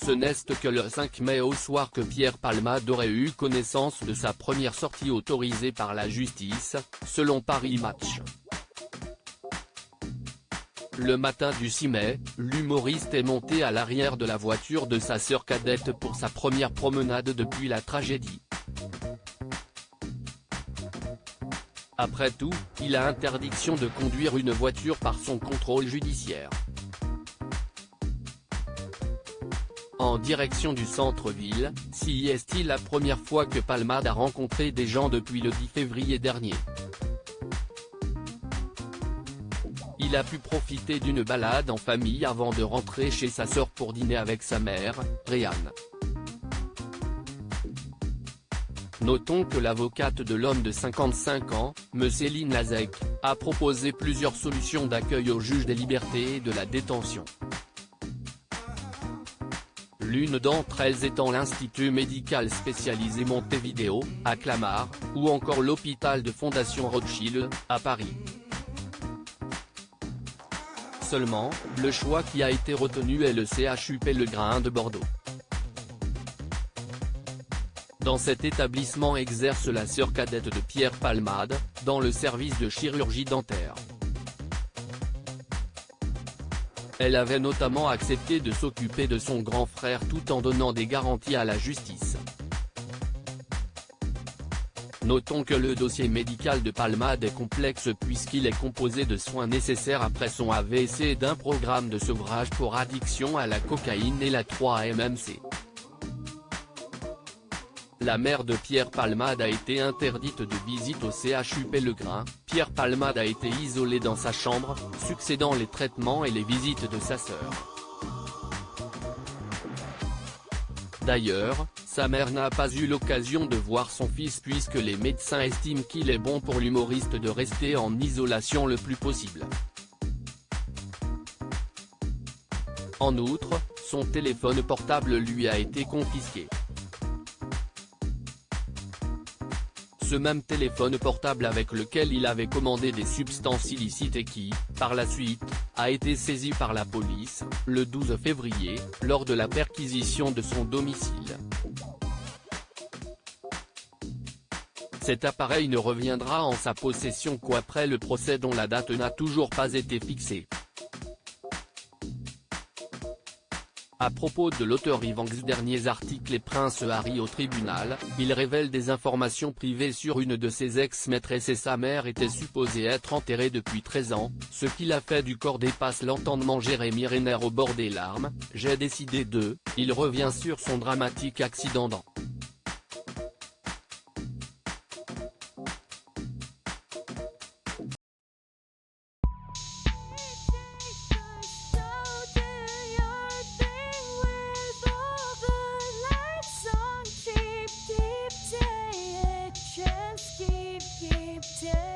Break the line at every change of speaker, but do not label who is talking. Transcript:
Ce n'est que le 5 mai au soir que Pierre Palmade aurait eu connaissance de sa première sortie autorisée par la justice, selon Paris Match. Le matin du 6 mai, l'humoriste est monté à l'arrière de la voiture de sa sœur cadette pour sa première promenade depuis la tragédie. Après tout, il a interdiction de conduire une voiture par son contrôle judiciaire. En direction du centre-ville, si est-il la première fois que Palmade a rencontré des gens depuis le 10 février dernier. Il a pu profiter d'une balade en famille avant de rentrer chez sa sœur pour dîner avec sa mère, Réanne. Notons que l'avocate de l'homme de 55 ans, M. Céline Lazec, a proposé plusieurs solutions d'accueil au juge des libertés et de la détention. L'une d'entre elles étant l'Institut médical spécialisé Montevideo, à Clamart, ou encore l'hôpital de Fondation Rothschild, à Paris. Seulement, le choix qui a été retenu est le CHUP Le Grain de Bordeaux. Dans cet établissement exerce la sœur cadette de Pierre Palmade, dans le service de chirurgie dentaire. Elle avait notamment accepté de s'occuper de son grand frère tout en donnant des garanties à la justice. Notons que le dossier médical de Palmade est complexe puisqu'il est composé de soins nécessaires après son AVC et d'un programme de sevrage pour addiction à la cocaïne et la 3-MMC. La mère de Pierre Palmade a été interdite de visite au CHUP Le Grain. Pierre Palmade a été isolé dans sa chambre, succédant les traitements et les visites de sa sœur. D'ailleurs, sa mère n'a pas eu l'occasion de voir son fils puisque les médecins estiment qu'il est bon pour l'humoriste de rester en isolation le plus possible. En outre, son téléphone portable lui a été confisqué. Ce même téléphone portable avec lequel il avait commandé des substances illicites et qui, par la suite, a été saisi par la police, le 12 février, lors de la perquisition de son domicile. Cet appareil ne reviendra en sa possession qu'après le procès dont la date n'a toujours pas été fixée. À propos de l'auteur Ivanx derniers articles et Prince Harry au tribunal, il révèle des informations privées sur une de ses ex-maîtresses et sa mère était supposée être enterrée depuis 13 ans, ce qui l'a fait du corps dépasse l'entendement. Jérémy Renner au bord des larmes, j'ai décidé de, il revient sur son dramatique accident dent.
Yeah.